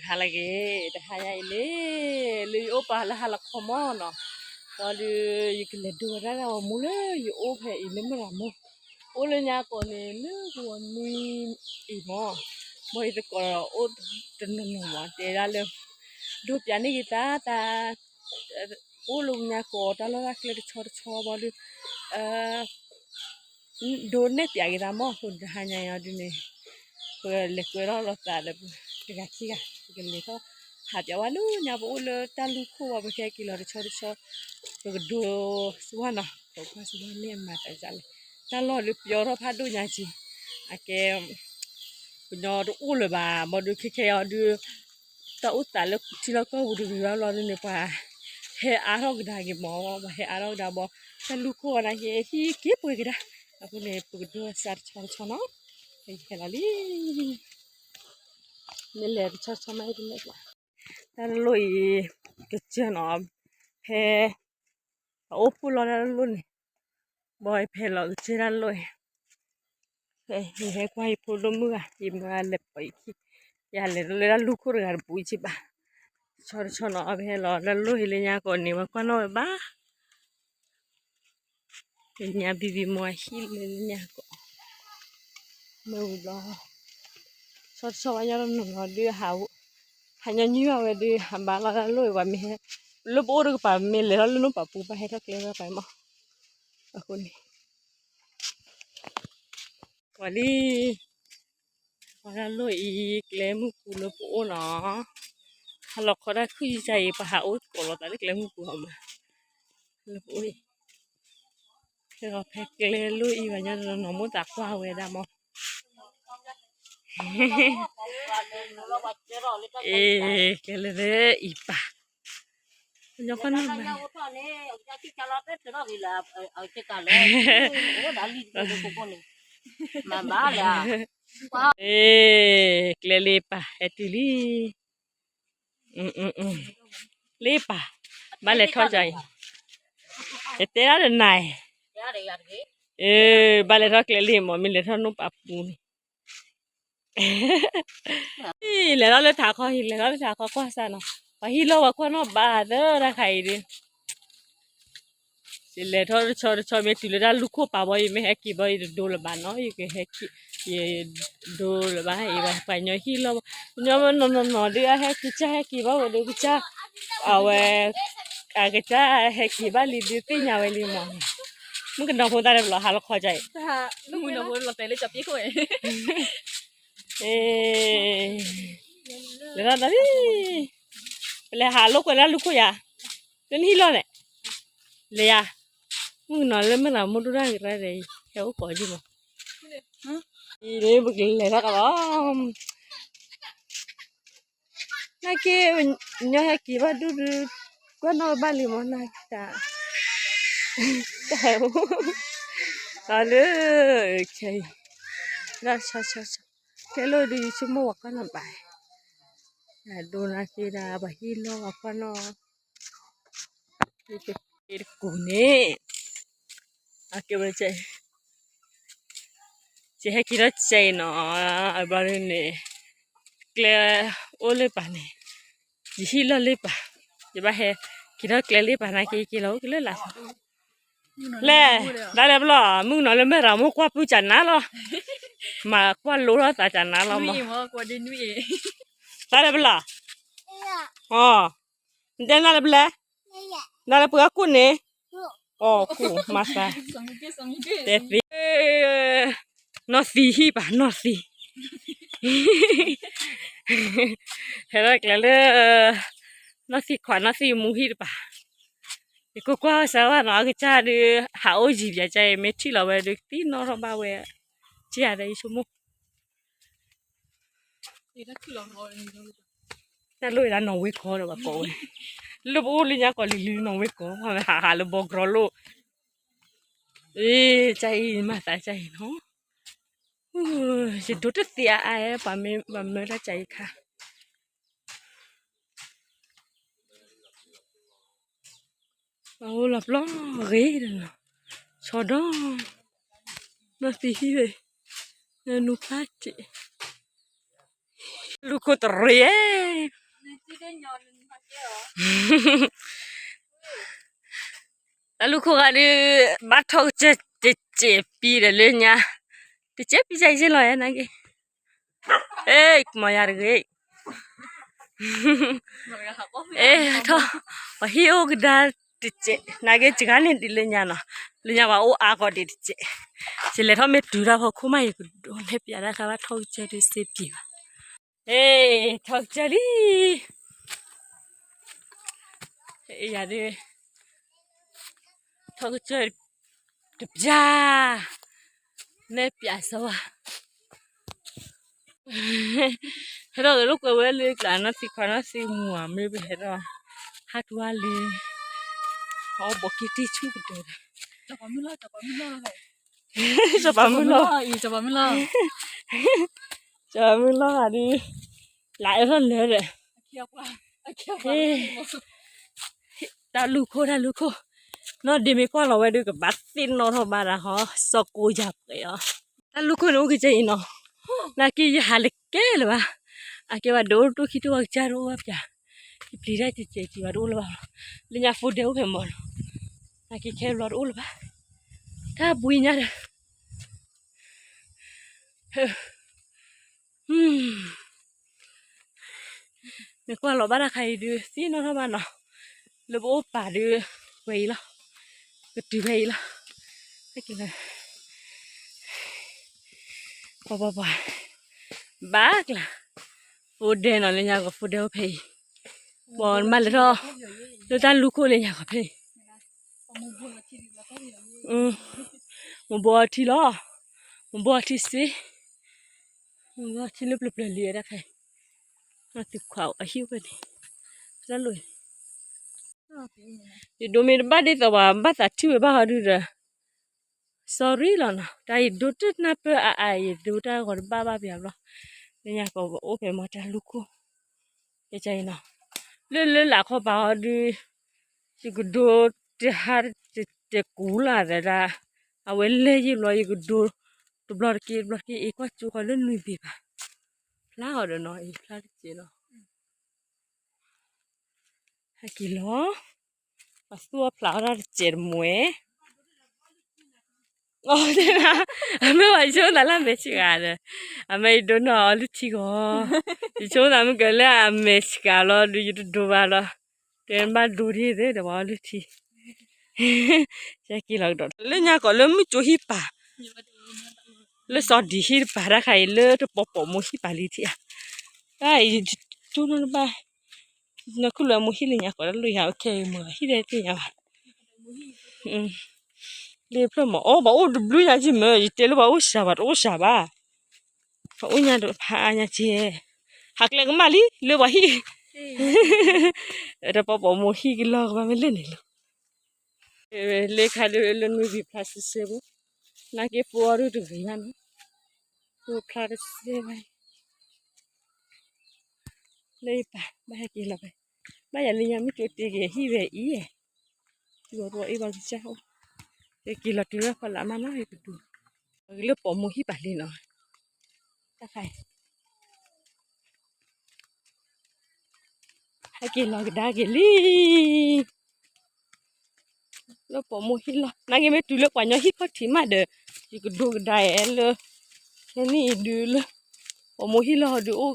halage de haya ile le opa la hala komono to le yikle do ra ra mule yo ophe ile mera mo ole nya ko ne le ko nui I mo mo ite ko o de no no ma te ra le do pya ni ta ta ole nya ko ta la kle chor chor ba le do ne pya gi ra mo ko de hanya ya di ne ko le ko ra lo ta le ga chi ga le ko hạt dạo ăn nhà bố lơ ta lu khô vào cái kia là cho rồi đồ suan à đồ qua suan liền mà tại sao ta lo được giờ nó phát đồ nhà chị à cái nhỏ đồ u rồi bà mà đồ kia đồ ta út ta lúc chỉ là có đồ đồ lo nên là hệ áo cái đa cái mỏ mà hệ áo đa mỏ ta lu khô này cái kia bôi cái đó aku này bôi đồ sạt cho nó cái là đi nên là cho mấy cái này ta lôi cái chân nó he ốp lo ra luôn bòi phe lọ chơi ra lôi he quay phụ lô mưa im ra lẹp bẫy ya le ra lúc rồi gar bụi chi ba cho nó phe lọ ra lôi le nhà còn nếu mà quan nó ba nhà bibi mua hi le nhà có màu lo cho anh nó đưa hào hanya như vậy đi hàm bà la lôi và mi lúc bố được bà mi lấy nó bà bố bà hết các lấy bà mà aku ni wali wala lôi lấy mu cụ lúc bố nó học có đã khui chạy bà hậu của nó tại lấy mu cụ mà lúc bố đi cái họ phải lấy lôi và nhau nó muốn đặt qua về đam không cái lấy đấy ipa nhóc con nó lepa etili lepa vale thôi rồi etera de này vale thôi lemo mình le thôi nó papu le đó le thả kho hi le đó le thả kho qua sao nó và hi lo qua nó bà đó ra khai đi le thôi cho mẹ tụi ra lúc khô bà bơi mẹ heki bơi đồ là bà nói cái heki đồ là bà hay bà phải nhớ hi lo nhớ nó đi heki cha heki bà đồ cái cha cái cha heki bà đi đi tới nhà vậy liền màมึงกันดองคนตาเด็บหรอหาเราคอยใจลูกมึงดองคนเราเตะเลยจับยี่ข่อยเดี๋ยวเราดิไปเลยหาลูกกันแล้วลูกข่อยอ่ะเดี๋ยวนี้รอเนี่ยเลยอ่ะมึงนอนเลยไม่หลับมึงดูได้อะไรเลยแค่ว่าก่อนจิมั้งอีนี่บุกเลยแล้วก็ล้อมนักเก็บเนี่ยให้กี่บาทดูก็นอนบ้านลิมอนนักจ้าแต่ตอนนี้ใช่แล้วแค่เลยดูชั่วโมงก็นอนไปดูนะคีดาบะฮิโลกับพ่อน้องนี่เป็นกูเนี่ยอาเก็บไว้ใจให้คิดว่าใจเนาะบาร์เนี่ยเกลือโอเล่ปะเนี่ยยี่ห้อเล่ปะยี่บ้าเฮคิดว่าเกลือเล่ปะนะกี่โลกิโลละเล่ได้แล้วล่ะมึงนอนเลยไม่รำมึงกว่าผู้จัดนะล่ะมากว่ารู้แล้วแต่จัดนะล่ะมั้งได้แล้วล่ะอ๋อเดี๋ยวได้แล้วได้แล้วเพื่อคุณเนี่ยอ๋อคุณมาซะเด็ดดินอสีฮีป่ะนอสีเฮ้ยแล้วนอสีขวานนอสีมูฮีป่ะก็กว่าสาวน้องก็จะดูหาโอจีบใจไม่ที่เราไปดูที่นอร์บ้าเว้ยจีอะไรชั่วโมงแต่ลุยแล้วน้องวิเคราะห์หรือว่าโก้ลูกอูลี่เนี่ยก็ลิน้องวิเคราะห์หาลูกบอกรอลูกใจมาแต่ใจเนาะจะดูตัวเสียไอ้ป่ะไม่ได้ใจค่ะเอาหลับล้อเรื่อยนะชอดอน่าตีเลยนูพัดจิ ลูกโคตรเรียแล้วลูกโคกันดิบัดทอกเจ็บปีเลยเนี่ยเจ็บปีใจเสียเลยนะกี้เอ้ยมาอยากเลย ท่อว่าฮิโอกระดาษติเจนักเก็ตจิกันนี่เลยเนี่ยนะเลยเนี่ยว่าโอ้อากอดติเจสิเลยท่อไม่ดูแล้วพอคุ้มไม่กูโดนเห็บยาได้ค่ะว่าทอกเจดิเซปีว่ะเอ้ทอกเจดิเอ้ยาดิทอกเจดิจ้าเนี่ยปีอาสวะเฮ้ยลูกก็เวลีกันนะสิคนนะสิมัวไม่ไปเห็นว่าฮัทวาลีเขาบอกคิดที่ชุกเดินจับมือเลยจับมือดิหลายคนเลยเฮ้ตาลูกโคน้องดีไม่พอเราไว้ดูกับบัตรสินน้องทำมาแล้วฮะสกูจับเลยอ่ะตาลูกโคนู้ก็จะอินอ่ะนักกี้ยาเล็กเกลวะอาเกว่าโดนตัวคิดว่าจะรู้ว่าจ้ะที่ปลีได้จะจีว่ารู้หรือเปล่าเรื่องฟูดเดียวเพิ่มหมดนักกี้แค่รู้หรือเปล่าถ้าบุยเนี่ยไม่กว่าเราบ้านใครดูสิน้องทำมาเนาะแล้วโอ้ป่าดูไปละก็ดูไปละไม่กินเลยป่าบ้าละฟูดเดนอะไรเนี่ยก็ฟูดเดียวไปบอลมาเลยท่อแล้วด้านลูกคนเลยเนี่ยก็ไปมันบัวที่ล้อมันบัวที่สิมันบัวที่เล็บๆเลียได้ใครมาติดขวาวหิ้วไปดินั่นเลยดูมีบ้านที่ตัวบ้านตัดที่บ้านเขาดูเลย sorry ล่ะนะแต่ดูที่นับดูที่คนบ้าเบียบล่ะเนี่ยก็โอเคมาจากลูกกูเข้าใจนะเรื่องหลักเขาบอกดูที่กูดูที่หาที่กูล่ะแต่ละเอาไว้เลยยิ่งเลยกูดูตัวบล็อกกี้อีกว่าจูเขาเล่นลุยบีบลาเอาเดี๋ยวน้อยลาเจเนาะให้กินเหรอมาสู้พลาดเจ็ดมวยอ๋อเดี๋ยวนะไม่ไหวช่วงนั้นละไม่ชิกันเลยไม่โดนอ๋อลุชิโก้ช่วงนั้นมันก็เลยไม่ชิกันแล้วดูบ้าแล้วเดินบ้านดูที่เดี๋ยวว่าลุชิจะกินหลักดอกเล่นยาก็เริ่มไม่จูฮิปะเล่นสอดดีฮิปะถ้าใครเลิกจะปอบมูฮิปะลิที่อ่ะได้จูนั่นไปนักคุณเล่นมูฮิเลยยาก็เลยอยากโอเคมือฮิได้ที่ยาเลยเพื่อนบอกโอ้บอกโอ้ดูบลูยาจิมือยิ่งเตลูบอกโอ้ชาบะโอ้ยาดูพายาเจหักเล็กมาลีเลยว่าฮิเราปอบมูฮิกินลอกมาไม่เล่นเลยเลยใครเลยนูบีพลาสเซบุนักเก็บฟัวรู้ดูกันนะฟัวพลาสเซไปเลยไปไม่ให้กินละไปไม่อยากเลี้ยงไม่จุดตีเกฮิเวอีตัวอีบางเจ้ากินละตัวคนละมันน้อยดูเลือกปอมูฮิบาลีเนาะตาใครให้กินละก็ได้กินลีเลือกปอมูฮิละนักยังไม่ดูเลือกว่าน้อยฮิก็ถิ่มมาเด้อจีก็ดูได้เลยแค่นี้ดูเลยปอมูฮิละดูโอ้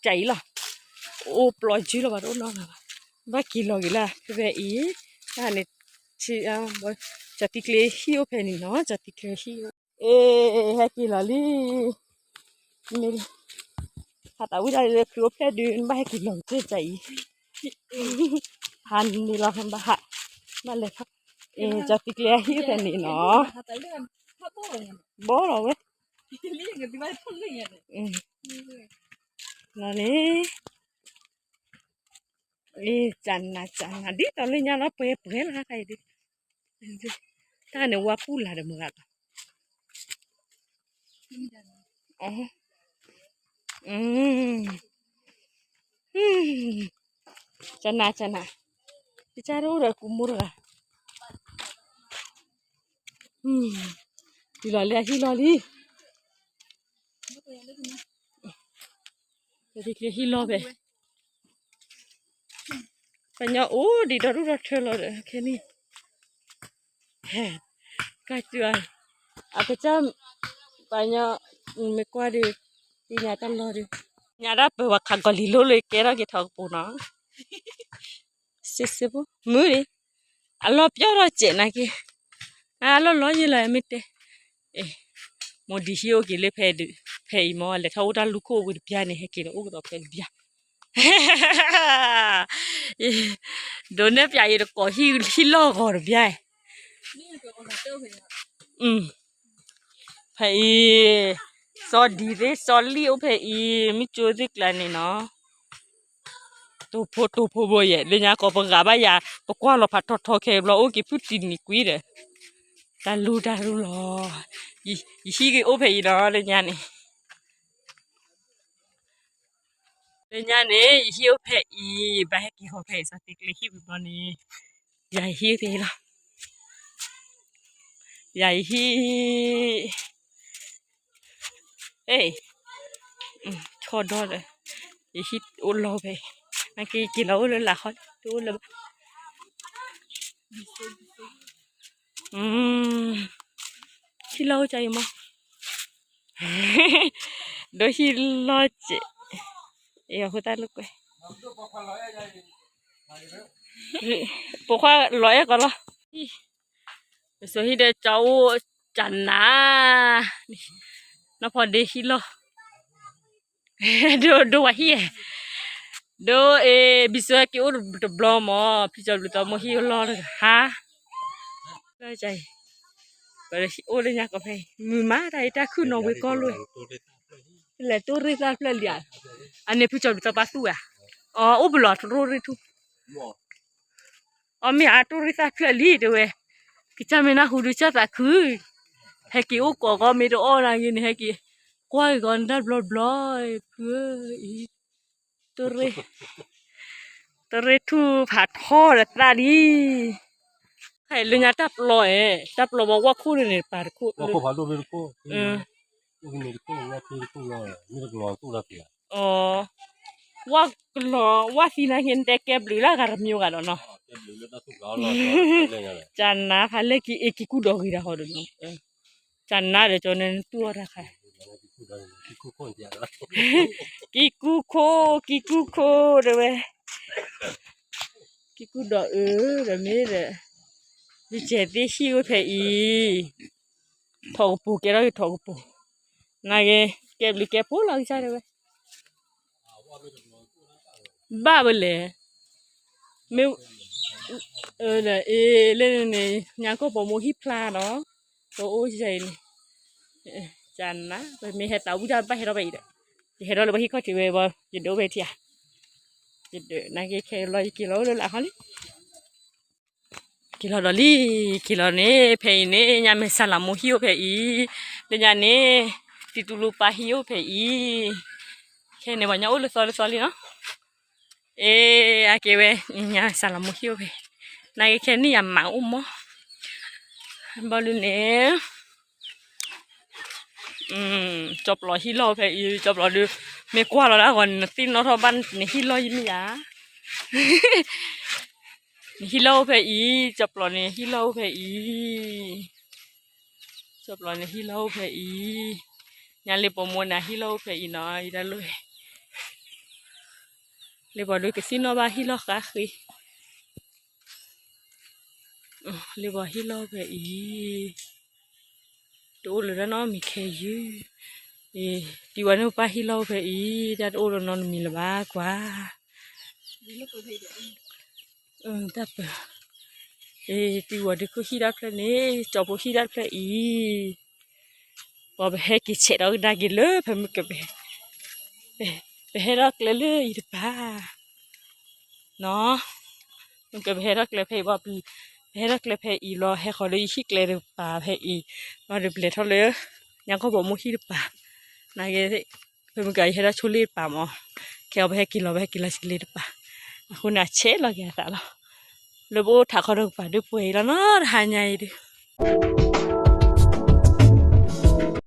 ใจละโอ้ปล่อยจีละบ้าโอ้น้องบ้ากินละเวอีอันนี้ชีบ่จะติเคลฮิโอเพนี่เนาะจะติเคลฮิโอให้กินละลีนี่ถ้าตาวิจัยเลยคือว่าแค่ดูไม่ให้กินหลงใจพันนี่เราทำบ้ามาเลยครับจะติเคลฮิโอเพนี่เนาะบ่หรอเว้ยนั่นนี่จันนะดิตอนนี้ยาละเปื่อยละใครดิถ้าเนี่ยว่าพูดละเดี๋ยวมึงอ่ะอ๋อจันนะพี่จารู้เลยกุมมือละฮิลอลี thì cái hi lo về bây giờ ô đi đó rất chơi lo đấy cái này cái chuyện à cái chăm bây giờ mới qua đi đi nhà tao lo đi nhà đó bây giờ khang còn lì lô lấy cái đó cái thằng bố nó xí bố mưa đi à lo biết rồi chuyện này kì à lo như là mít đấy một đi hiểu cái lấy phải mà lấy thâu ra lúa khô với bia này hay cái nó uống đó phải bia đồ nếp bia được có hi lo gọi bia phải so đi đấy so liu phải mi chúa dịch là này nó tu po boy le nya ko pa ba ya pa kwa lo pha tho khe lo o ki putin ni kui de ta lu lo yi hi ki o phe đó le nya ne hi o phe I ba ki ho phe sa ti le hi bo ni ya hi phe lo ya hi ê cho đó rồi hi o lo phe na ki lo là khó tu là khi lâu chạy mà đôi khi lo chị yêu người ta lúc quay bộ khoa lõi còn lo rồi khi để cháu chăn ná nó còn để khi lo đồ hi đồ bây giờ kiểu đồ blom mà bây giờ đồ mà hi lo ha lo chạy rồi ô lên nhà cà phê mùi má đây ta cứ nấu với con luôn là tôi đi ra là liền anh ấy bây giờ tao bắt tôi à ô bự lọt rồi đi thu mẹ tôi đi ra là liền rồi cái cha mẹ nó hú đi cha ta cứ hay kiểu có mấy đứa ô là như này hay kiểu quay còn đã bloi cứ tôi đi thu phát ho là ta đi hay lên nhà đắp lòบอกว่าคู่นี่ปาดคู่ว่าคู่พาลูกเป็นคู่ลูกนี่คู่ว่าคือคู่ลอยนี่ก็ลอยคู่ละเปียอ๋อว่าสินะเห็นแต่แกบหรือละกันมีกันเนาะจันนะพาเลกิเอกิกูดอกีราฮอดเนาะจันนะเดี๋ยวจนนั้นตัวละค่ะกิกูโคเด้อเว้ยกิกูดอเด้อมีเด้อดิเจติฮิวเพอีทอกปูเกราทอกปูนาเกเก็บลิเก็บปูลังใช่เลยบ้าไปเลยไม่เนี่ยเล่นนี่ยังก็บอกโมฮิพลาเนาะตัวโอ้ยใจนี่จันนะไปมีเหตุต่างบุญไปให้เราไปอีกเหตุเราไปที่เขาถือไปบ่จะดูไปที่อ่ะจะดูนาเกแค่100 กิโลเลยละเขานี่kilo đó li kilo này phải này nhà mình sản làm một hiếu phải ý để nhà này thì tụi lu pa hiếu phải ý cái này bọn nhau lu xóa đi nó à kêu về nhà sản làm một hiếu phải này cái này làm mạo mó bao nhiêu nè chụp lò hi lo phải ý chụp lò được mấy qua rồi đã còn tin nó thôi ban này hi lo gì vậy hi lâu phải ý chụp lò này hi lâu phải ý chụp lò này hi lâu phải ý nhà lấy bộ môn này hi lâu phải ý nói ra luôn lấy bỏ đôi cái xin nó ba hi lâu cả khi lấy bỏ hi lâu phải ý đồ rồi đó nó mình khay dữ đi qua nó ba hi lâu phải ý ra đồ rồi nó mình là ba quá đáp thì vừa được khi đáp là nè cho bố khi đáp là và bé cái chế đó đã cái lớp phải một cái bé đó là lớp gì ba nó một cái bé đó là phải vào bé đó là phải lo hay khỏi đi khi là được ba phải mà được lấy thôi nữa nhà có bộ mua khi được ba này cái phải một cái hay đó chôn lấy ba mà kéo bé là chỉ lấy được baคนน่ะเช็ดเราแกแต่ละแล้วโบถักเขาดึกไปดึกไปแล้วเนาะหายใหญ่ดิ